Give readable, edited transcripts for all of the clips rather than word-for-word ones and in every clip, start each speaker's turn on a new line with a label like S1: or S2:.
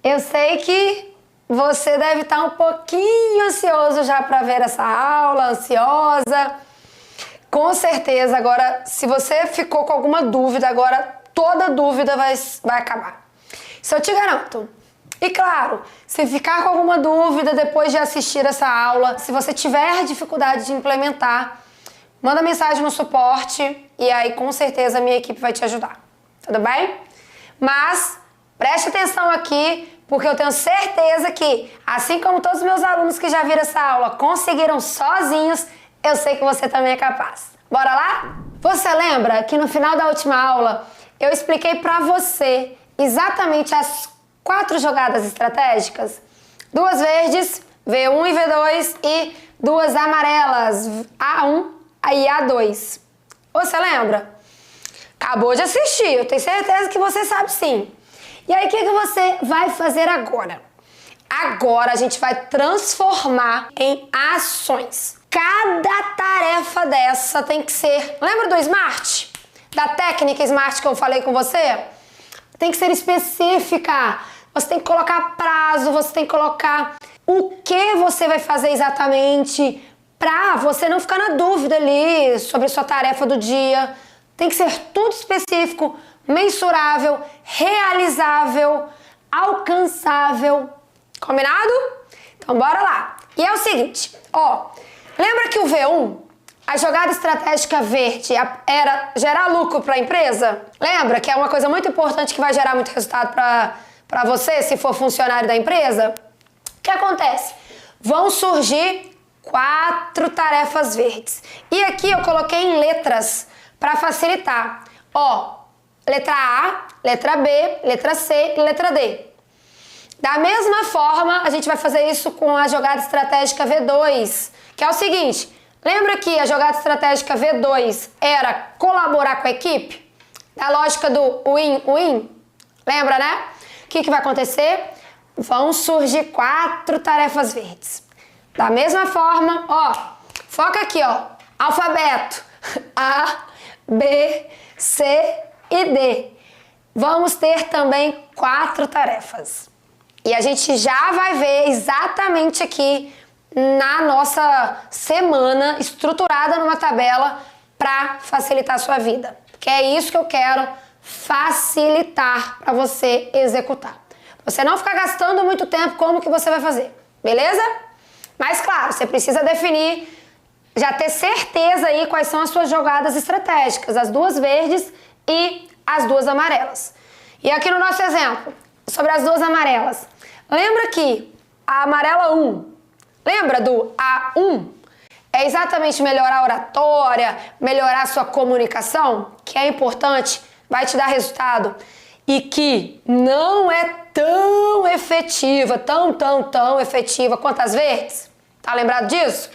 S1: Eu sei que você deve estar um pouquinho ansioso já para ver essa aula, ansiosa. Com certeza, agora, se você ficou com alguma dúvida, agora toda dúvida vai acabar. Isso eu te garanto. E claro, se ficar com alguma dúvida depois de assistir essa aula, se você tiver dificuldade de implementar, manda mensagem no suporte e aí com certeza a minha equipe vai te ajudar. Tudo bem? Mas preste atenção aqui, porque eu tenho certeza que, assim como todos os meus alunos que já viram essa aula conseguiram sozinhos, eu sei que você também é capaz. Bora lá? Você lembra que no final da última aula eu expliquei pra você exatamente as 4 jogadas estratégicas? 2 verdes, V1 e V2, e 2 amarelas, A1 e A2. Você lembra? Acabou de assistir, eu tenho certeza que você sabe sim. E aí, o que você vai fazer agora? Agora a gente vai transformar em ações. Cada tarefa dessa tem que ser... Lembra do SMART? Da técnica SMART que eu falei com você? Tem que ser específica. Você tem que colocar prazo, você tem que colocar o que você vai fazer exatamente pra você não ficar na dúvida ali sobre a sua tarefa do dia. Tem que ser tudo específico, mensurável, realizável, alcançável. Combinado? Então bora lá. E é o seguinte, ó, lembra que o V1, a jogada estratégica verde, era gerar lucro para a empresa? Lembra que é uma coisa muito importante que vai gerar muito resultado para você, se for funcionário da empresa? O que acontece? Vão surgir 4 tarefas verdes. E aqui eu coloquei em letras para facilitar. Ó, letra A, letra B, letra C e letra D. Da mesma forma, a gente vai fazer isso com a jogada estratégica V2, que é o seguinte, lembra que a jogada estratégica V2 era colaborar com a equipe? Da lógica do win-win? Lembra, né? O que vai acontecer? Vão surgir 4 tarefas verdes. Da mesma forma, ó, foca aqui, ó, alfabeto, A, B, C e D. Vamos ter também 4 tarefas. E a gente já vai ver exatamente aqui na nossa semana, estruturada numa tabela para facilitar a sua vida. Porque é isso que eu quero facilitar para você executar. Você não ficar gastando muito tempo, como que você vai fazer, beleza? Mas claro, você precisa definir, já ter certeza aí quais são as suas jogadas estratégicas, as 2 verdes e as 2 amarelas. E aqui no nosso exemplo, sobre as 2 amarelas, lembra que a amarela 1, lembra do A1? É exatamente melhorar a oratória, melhorar a sua comunicação, que é importante, vai te dar resultado, e que não é tão efetiva, tão efetiva quanto as verdes. Tá lembrado disso?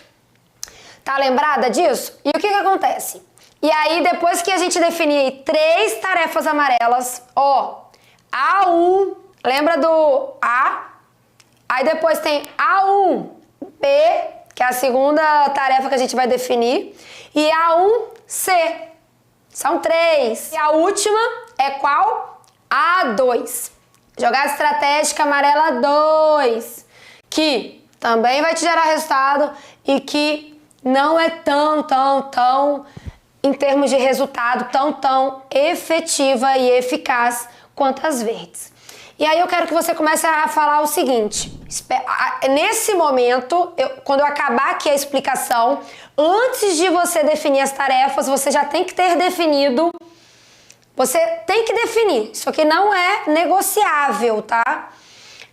S1: Tá lembrada disso? E o que acontece? E aí, depois que a gente definir 3 tarefas amarelas, ó, A1, lembra do A? Aí depois tem A1B, que é a segunda tarefa que a gente vai definir, e A1C. São 3. E a última é qual? A2. Jogada estratégica amarela 2, que também vai te gerar resultado e que não é tão, em termos de resultado, tão efetiva e eficaz quanto as verdes. E aí eu quero que você comece a falar o seguinte, nesse momento, quando eu acabar aqui a explicação, antes de você definir as tarefas, você já tem que ter definido, você tem que definir, isso aqui não é negociável, tá?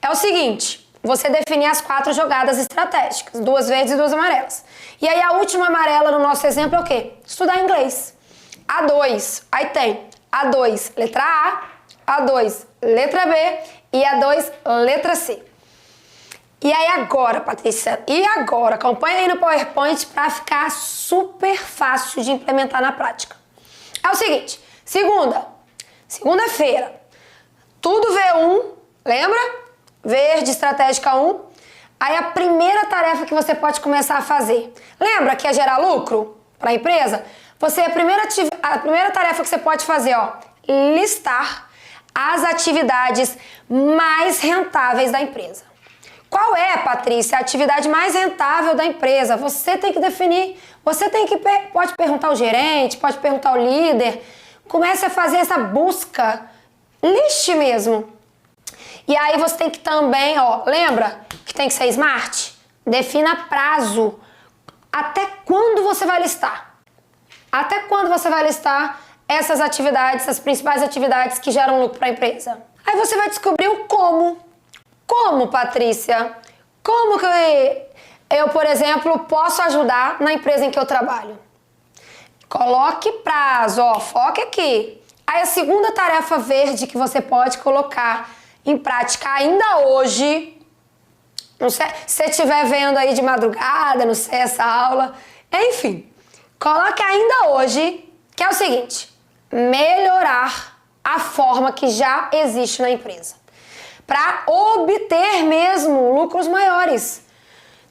S1: É o seguinte, você definir as 4 jogadas estratégicas, 2 verdes e 2 amarelas. E aí a última amarela no nosso exemplo é o quê? Estudar inglês. A2, aí tem A2, letra A, A2, letra B e A2, letra C. E aí agora, Patrícia, acompanha aí no PowerPoint para ficar super fácil de implementar na prática. É o seguinte, segunda-feira, tudo V1, lembra? Verde, estratégica 1. Aí a primeira tarefa que você pode começar a fazer, lembra que é gerar lucro para a empresa? A primeira tarefa que você pode fazer, ó, listar as atividades mais rentáveis da empresa. Qual é, Patrícia, a atividade mais rentável da empresa? Você tem que definir, pode perguntar ao gerente, pode perguntar ao líder, comece a fazer essa busca, liste mesmo. E aí você tem que também, lembra que tem que ser smart? Defina prazo. Até quando você vai listar? Até quando você vai listar essas atividades, as principais atividades que geram lucro para a empresa? Aí você vai descobrir o como. Como, Patrícia? Como que eu, por exemplo, posso ajudar na empresa em que eu trabalho? Coloque prazo, foque aqui. Aí a segunda tarefa verde que você pode colocar em prática ainda hoje, não sei, se você estiver vendo aí de madrugada, não sei, essa aula, enfim, coloque ainda hoje, que é o seguinte, melhorar a forma que já existe na empresa, para obter mesmo lucros maiores.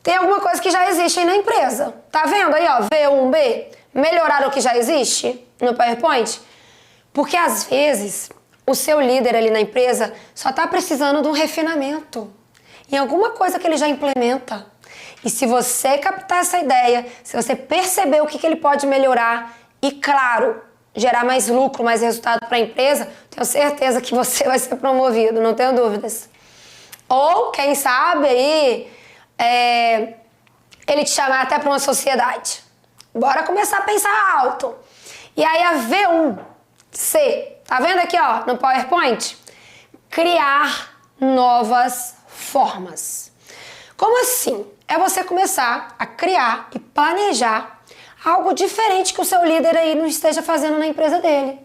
S1: Tem alguma coisa que já existe aí na empresa, tá vendo aí, V1B, melhorar o que já existe no PowerPoint? Porque às vezes o seu líder ali na empresa só está precisando de um refinamento em alguma coisa que ele já implementa. E se você captar essa ideia, se você perceber o que ele pode melhorar e, claro, gerar mais lucro, mais resultado para a empresa, tenho certeza que você vai ser promovido, não tenho dúvidas. Ou, quem sabe, aí, ele te chamar até para uma sociedade. Bora começar a pensar alto. E aí a V1C, tá vendo aqui, no PowerPoint? Criar novas formas. Como assim? É você começar a criar e planejar algo diferente que o seu líder aí não esteja fazendo na empresa dele.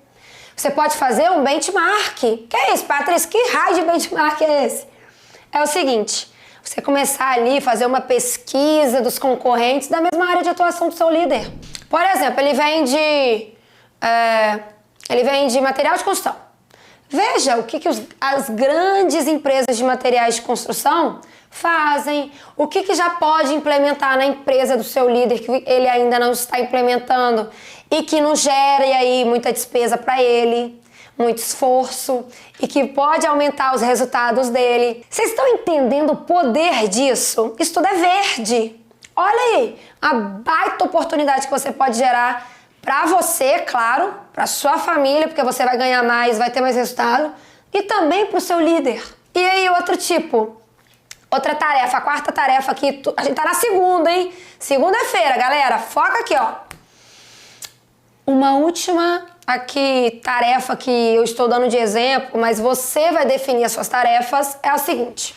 S1: Você pode fazer um benchmark. Que é isso, Patrícia? Que raio de benchmark é esse? É o seguinte, você começar ali, fazer uma pesquisa dos concorrentes da mesma área de atuação do seu líder. Por exemplo, ele vende material de construção. Veja o que as grandes empresas de materiais de construção fazem, o que já pode implementar na empresa do seu líder que ele ainda não está implementando e que não gera aí muita despesa para ele, muito esforço e que pode aumentar os resultados dele. Vocês estão entendendo o poder disso? Isso tudo é verde. Olha aí, a baita oportunidade que você pode gerar para você, claro, para sua família, porque você vai ganhar mais, vai ter mais resultado, e também para o seu líder. E aí, outra tarefa, a quarta tarefa aqui, a gente tá na segunda, hein? Segunda-feira, galera, foca aqui, Uma última aqui tarefa que eu estou dando de exemplo, mas você vai definir as suas tarefas, é a seguinte.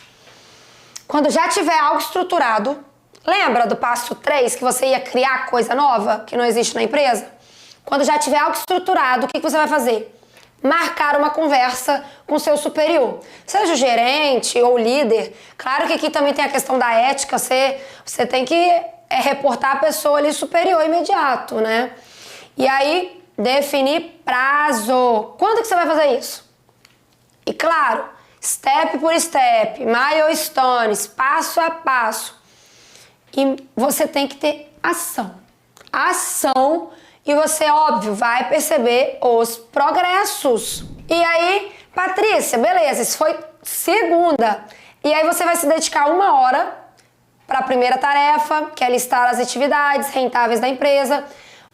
S1: Quando já tiver algo estruturado, lembra do passo 3 que você ia criar coisa nova que não existe na empresa? Quando já tiver algo estruturado, o que você vai fazer? Marcar uma conversa com o seu superior. Seja o gerente ou o líder. Claro que aqui também tem a questão da ética. Você tem que reportar a pessoa ali superior imediato, né? E aí, definir prazo. Quando que você vai fazer isso? E claro, step por step, milestones, passo a passo. E você tem que ter ação. Ação. E você, óbvio, vai perceber os progressos. E aí, Patrícia, beleza, isso foi segunda. E aí você vai se dedicar 1 hora para a primeira tarefa, que é listar as atividades rentáveis da empresa.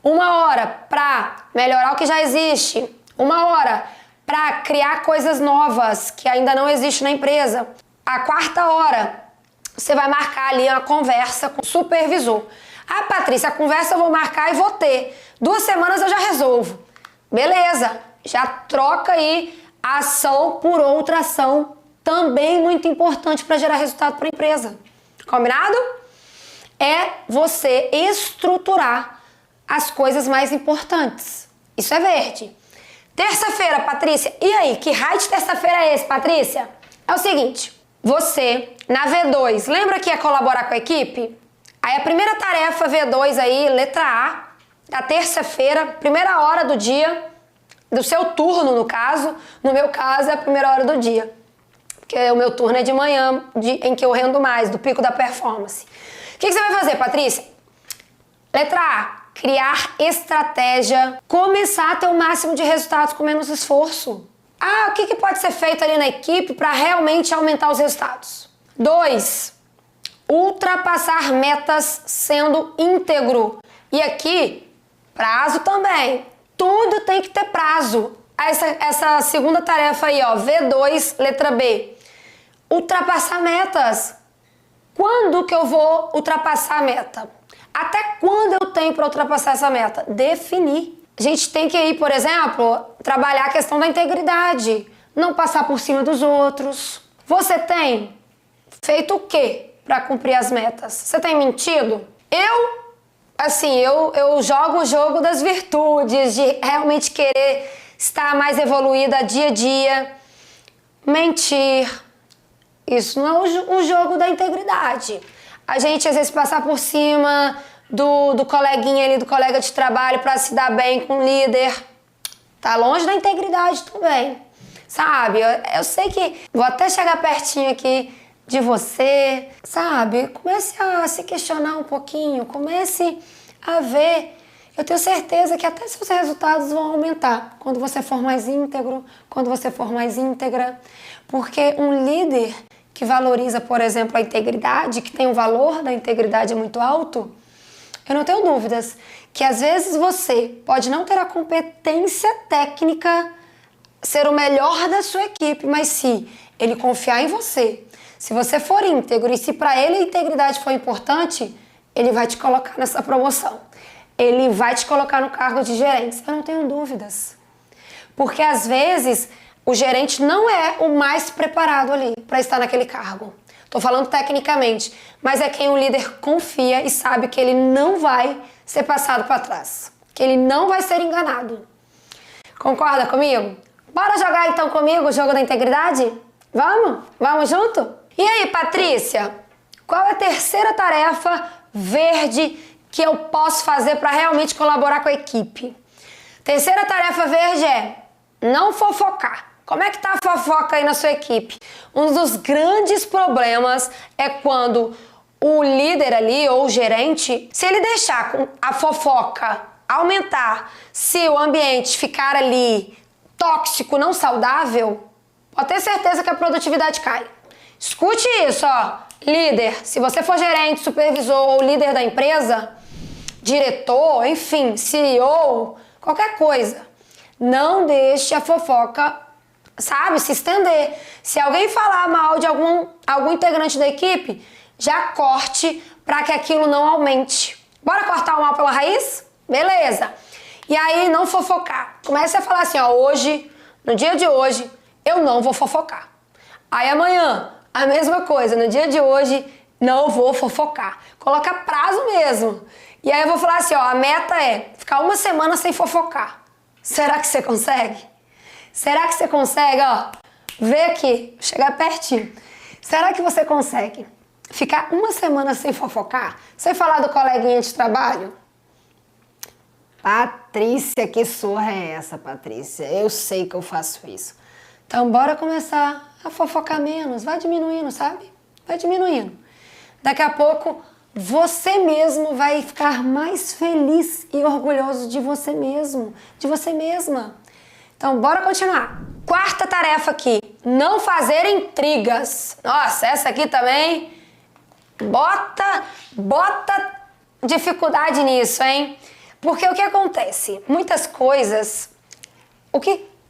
S1: 1 hora para melhorar o que já existe. 1 hora para criar coisas novas que ainda não existem na empresa. A 4ª hora, você vai marcar ali uma conversa com o supervisor. Ah, Patrícia, a conversa eu vou marcar e vou ter. 2 semanas eu já resolvo. Beleza, já troca aí a ação por outra ação, também muito importante para gerar resultado para a empresa. Combinado? É você estruturar as coisas mais importantes. Isso é verde. Terça-feira, Patrícia. E aí, que raio de terça-feira é esse, Patrícia? É o seguinte, você, na V2, lembra que ia colaborar com a equipe? Aí a primeira tarefa V2 aí, letra A, da terça-feira, primeira hora do dia, do seu turno no caso, no meu caso é a primeira hora do dia, porque o meu turno é de manhã, em que eu rendo mais, do pico da performance. O que você vai fazer, Patrícia? Letra A, criar estratégia, começar a ter o máximo de resultados com menos esforço. Ah, o que pode ser feito ali na equipe para realmente aumentar os resultados? 2, ultrapassar metas sendo íntegro. E aqui, prazo também. Tudo tem que ter prazo. Essa segunda tarefa aí, ó, V2, letra B. Ultrapassar metas. Quando que eu vou ultrapassar a meta? Até quando eu tenho para ultrapassar essa meta? Definir. A gente tem que ir, por exemplo, trabalhar a questão da integridade. Não passar por cima dos outros. Você tem feito o quê para cumprir as metas? Você tem mentido? Eu jogo o jogo das virtudes, de realmente querer estar mais evoluída dia a dia. Mentir. Isso não é o jogo da integridade. A gente, às vezes, passar por cima do coleguinha ali, do colega de trabalho para se dar bem com o líder. Tá longe da integridade também. Sabe? Eu sei que vou até chegar pertinho aqui de você, sabe? Comece a se questionar um pouquinho, comece a ver. Eu tenho certeza que até seus resultados vão aumentar quando você for mais íntegro, quando você for mais íntegra. Porque um líder que valoriza, por exemplo, a integridade, que tem o valor da integridade muito alto, eu não tenho dúvidas que às vezes você pode não ter a competência técnica, ser o melhor da sua equipe, mas se ele confiar em você, se você for íntegro e se para ele a integridade for importante, ele vai te colocar nessa promoção. Ele vai te colocar no cargo de gerente. Eu não tenho dúvidas. Porque às vezes o gerente não é o mais preparado ali para estar naquele cargo. Estou falando tecnicamente, mas é quem o líder confia e sabe que ele não vai ser passado para trás, que ele não vai ser enganado. Concorda comigo? Bora jogar então comigo o jogo da integridade? Vamos? Vamos junto? E aí, Patrícia? Qual é a terceira tarefa verde que eu posso fazer para realmente colaborar com a equipe? Terceira tarefa verde é não fofocar. Como é que tá a fofoca aí na sua equipe? Um dos grandes problemas é quando o líder ali, ou o gerente, se ele deixar a fofoca aumentar, se o ambiente ficar ali tóxico, não saudável, pode ter certeza que a produtividade cai. Escute isso, ó. Líder, se você for gerente, supervisor ou líder da empresa, diretor, enfim, CEO, qualquer coisa, não deixe a fofoca, sabe, se estender. Se alguém falar mal de algum integrante da equipe, já corte para que aquilo não aumente. Bora cortar o mal pela raiz? Beleza. E aí, não fofocar. Comece a falar assim, ó, hoje, no dia de hoje, eu não vou fofocar. Aí amanhã, a mesma coisa, no dia de hoje, não vou fofocar. Coloca prazo mesmo. E aí eu vou falar assim, ó, a meta é ficar uma semana sem fofocar. Será que você consegue? Será que você consegue, ó? Vê aqui, chegar pertinho. Será que você consegue ficar uma semana sem fofocar? Sem falar do coleguinha de trabalho? Patrícia, que surra é essa, Patrícia? Eu sei que eu faço isso. Então, bora começar a fofocar menos. Vai diminuindo, sabe? Vai diminuindo. Daqui a pouco, você mesmo vai ficar mais feliz e orgulhoso de você mesmo, de você mesma. Então, bora continuar. Quarta tarefa aqui, não fazer intrigas. Nossa, essa aqui também, bota dificuldade nisso, hein? Porque o que acontece? Muitas coisas,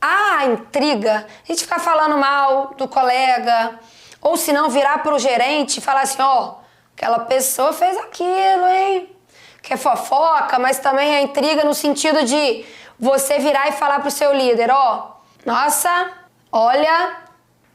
S1: a intriga, a gente ficar falando mal do colega, ou se não virar pro gerente e falar assim, ó, aquela pessoa fez aquilo, hein? Que é fofoca, mas também é intriga no sentido de você virar e falar pro seu líder, ó, nossa, olha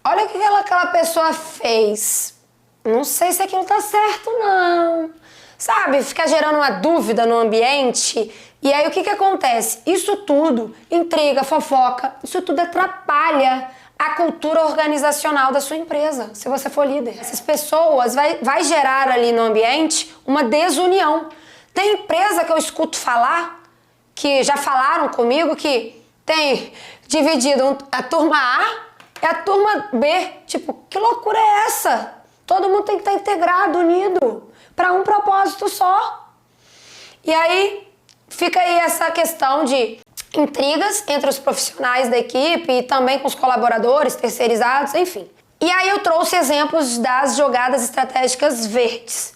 S1: o que aquela pessoa fez. Não sei se aquilo tá certo, não. Sabe, fica gerando uma dúvida no ambiente. E aí o que acontece? Isso tudo, intriga, fofoca, isso tudo atrapalha a cultura organizacional da sua empresa, se você for líder. Essas pessoas vai gerar ali no ambiente uma desunião. Tem empresa que eu escuto falar, que já falaram comigo, que tem dividido a turma A e a turma B. Tipo, que loucura é essa? Todo mundo tem que estar integrado, unido, para um propósito só. E aí fica aí essa questão de intrigas entre os profissionais da equipe e também com os colaboradores, terceirizados, enfim. E aí eu trouxe exemplos das jogadas estratégicas verdes.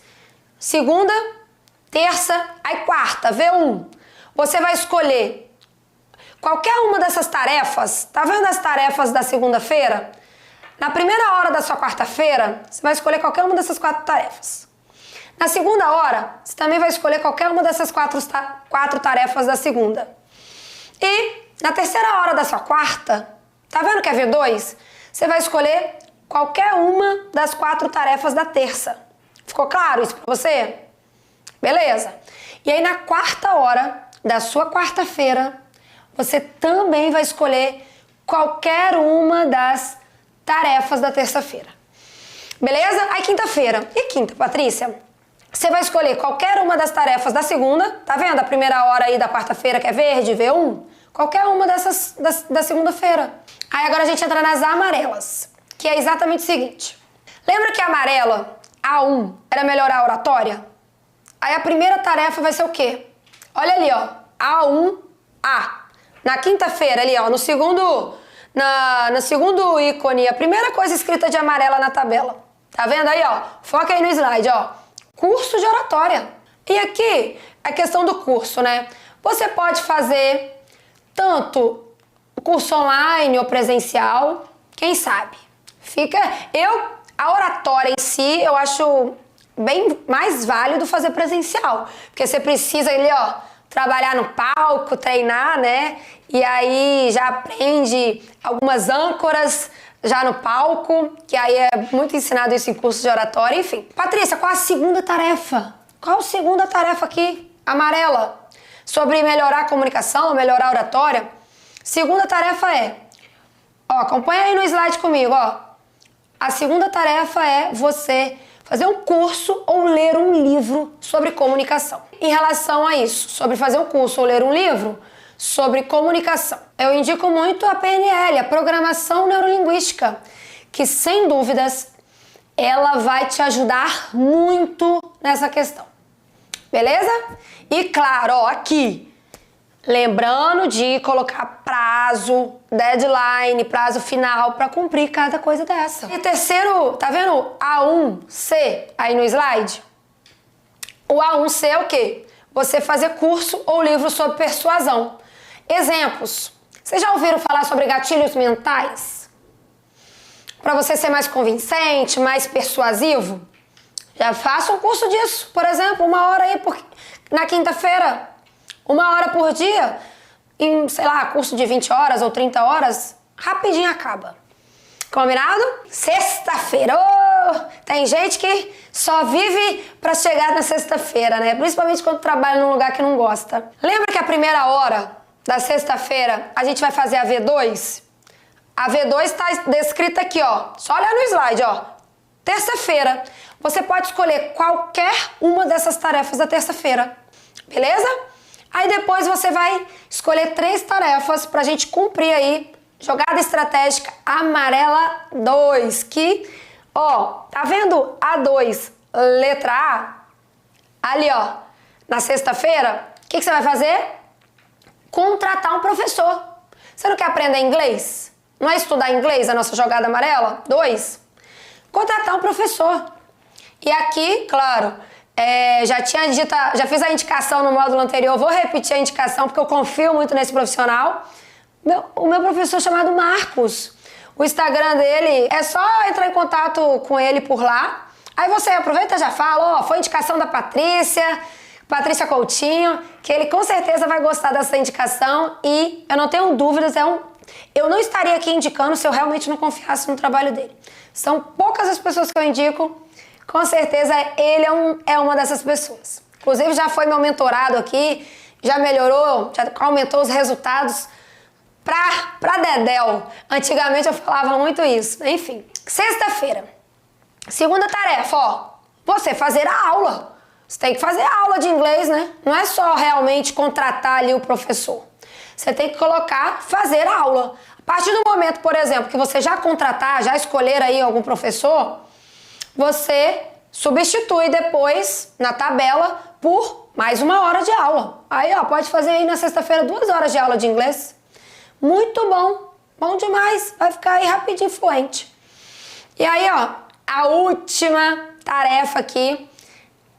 S1: Segunda, terça, aí quarta, V1. Você vai escolher qualquer uma dessas tarefas. Tá vendo as tarefas da segunda-feira? Na primeira hora da sua quarta-feira, você vai escolher qualquer uma dessas 4 tarefas. Na segunda hora, você também vai escolher qualquer uma dessas 4 tarefas da segunda. E na terceira hora da sua quarta, tá vendo que é V2? Você vai escolher qualquer uma das 4 tarefas da terça. Ficou claro isso pra você? Beleza. E aí na quarta hora da sua quarta-feira, você também vai escolher qualquer uma das tarefas da terça-feira. Beleza? Aí quinta-feira. E quinta, Patrícia? Você vai escolher qualquer uma das tarefas da segunda. Tá vendo? A primeira hora aí da quarta-feira que é verde, V1. Qualquer uma dessas da segunda-feira. Aí agora a gente entra nas amarelas, que é exatamente o seguinte. Lembra que a amarela, A1, era melhorar a oratória? Aí a primeira tarefa vai ser o quê? Olha ali, ó. A1A. Na quinta-feira, ali, ó, no segundo ícone, a primeira coisa escrita de amarela na tabela. Tá vendo aí, ó? Foca aí no slide, ó. Curso de oratória. E aqui, a questão do curso, né? Você pode fazer tanto curso online ou presencial, quem sabe? A oratória em si, eu acho bem mais válido fazer presencial. Porque você precisa ali, ó, trabalhar no palco, treinar, né? E aí já aprende algumas âncoras já no palco, que aí é muito ensinado isso em curso de oratória, enfim. Patrícia, qual a segunda tarefa? Qual a segunda tarefa aqui? Amarela. Sobre melhorar a comunicação, melhorar a oratória. Segunda tarefa é, ó, acompanha aí no slide comigo, ó. A segunda tarefa é você fazer um curso ou ler um livro sobre comunicação. Em relação a isso, sobre fazer um curso ou ler um livro sobre comunicação, eu indico muito a PNL, a Programação Neurolinguística, que sem dúvidas ela vai te ajudar muito nessa questão. Beleza? E claro, ó, aqui, lembrando de colocar prazo, deadline, prazo final para cumprir cada coisa dessa. E terceiro, tá vendo A1C aí no slide? O A1C é o quê? Você fazer curso ou livro sobre persuasão. Exemplos. Vocês já ouviram falar sobre gatilhos mentais? Para você ser mais convincente, mais persuasivo? Já faça um curso disso. Por exemplo, 1 hora aí na quinta-feira. 1 hora por dia. Em, sei lá, curso de 20 horas ou 30 horas. Rapidinho acaba. Combinado? Sexta-feira. Oh, tem gente que só vive para chegar na sexta-feira, né? Principalmente quando trabalha num lugar que não gosta. Lembra que a primeira hora da sexta-feira a gente vai fazer a V2? A V2 está descrita aqui, ó. Só olhar no slide, ó. Terça-feira. Você pode escolher qualquer uma dessas tarefas da terça-feira. Beleza? Aí depois você vai escolher 3 tarefas pra gente cumprir aí. Jogada estratégica amarela 2, que, ó, tá vendo A2, letra A? Ali, ó, na sexta-feira, o que você vai fazer? Contratar um professor. Você não quer aprender inglês? Não é estudar inglês a nossa jogada amarela 2? Contratar um professor. E aqui, claro, já fiz a indicação no módulo anterior, vou repetir a indicação porque eu confio muito nesse profissional. O meu professor chamado Marcos. O Instagram dele, é só entrar em contato com ele por lá. Aí você aproveita e já fala, ó, foi indicação da Patrícia Coutinho, que ele com certeza vai gostar dessa indicação e eu não tenho dúvidas, eu não estaria aqui indicando se eu realmente não confiasse no trabalho dele. São poucas as pessoas que eu indico, com certeza ele é uma dessas pessoas. Inclusive já foi meu mentorado aqui, já melhorou, já aumentou os resultados pra dedéu. Antigamente eu falava muito isso. Enfim, sexta-feira. Segunda tarefa, ó. Você fazer a aula. Você tem que fazer a aula de inglês, né? Não é só realmente contratar ali o professor. Você tem que fazer a aula. A partir do momento, por exemplo, que você já contratar, já escolher aí algum professor, você substitui depois na tabela por mais 1 hora de aula. Aí, ó, pode fazer aí na sexta-feira 2 horas de aula de inglês. Muito bom, bom demais, vai ficar aí rapidinho fluente. E aí, ó, a última tarefa aqui,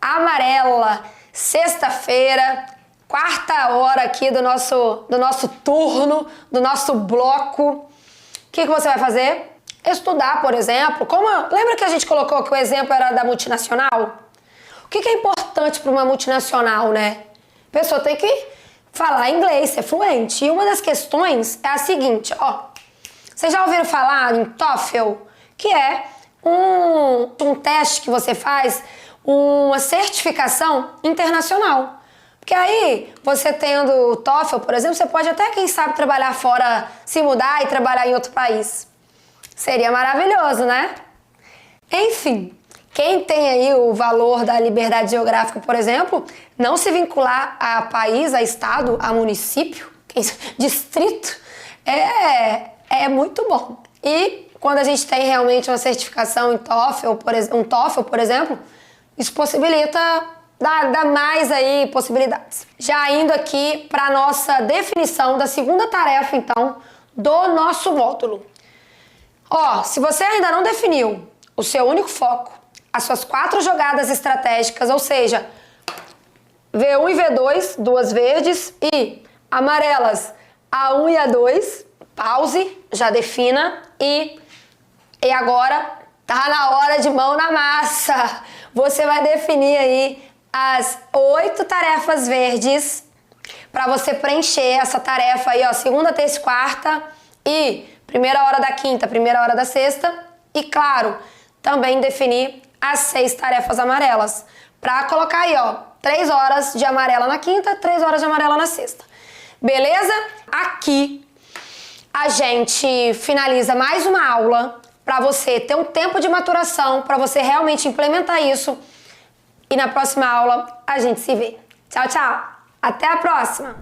S1: amarela, sexta-feira, 4ª hora aqui do nosso turno, do nosso bloco. O que você vai fazer? Estudar, por exemplo. Lembra que a gente colocou que o exemplo era da multinacional? O que é importante para uma multinacional, né? A pessoa tem que falar inglês, ser fluente. E uma das questões é a seguinte, ó. Vocês já ouviram falar em TOEFL? Que é um teste que você faz, uma certificação internacional. Porque aí, você tendo o TOEFL, por exemplo, você pode até, quem sabe, trabalhar fora, se mudar e trabalhar em outro país. Seria maravilhoso, né? Enfim, quem tem aí o valor da liberdade geográfica, por exemplo, não se vincular a país, a estado, a município, distrito, é muito bom. E quando a gente tem realmente uma certificação em TOEFL, um TOEFL, por exemplo, isso possibilita, dá mais aí possibilidades. Já indo aqui para a nossa definição da segunda tarefa, então, do nosso módulo. Ó, se você ainda não definiu o seu único foco, as suas 4 jogadas estratégicas, ou seja, V1 e V2, 2 verdes, e amarelas A1 e A2, pause, já defina, e agora tá na hora de mão na massa. Você vai definir aí as 8 tarefas verdes para você preencher essa tarefa aí, ó, segunda, terça e quarta, e 1ª hora da quinta, 1ª hora da sexta, e claro, também definir as 6 tarefas amarelas, para colocar aí, ó, 3 horas de amarela na quinta, 3 horas de amarela na sexta. Beleza? Aqui a gente finaliza mais uma aula para você ter um tempo de maturação, para você realmente implementar isso. E na próxima aula a gente se vê. Tchau, tchau. Até a próxima.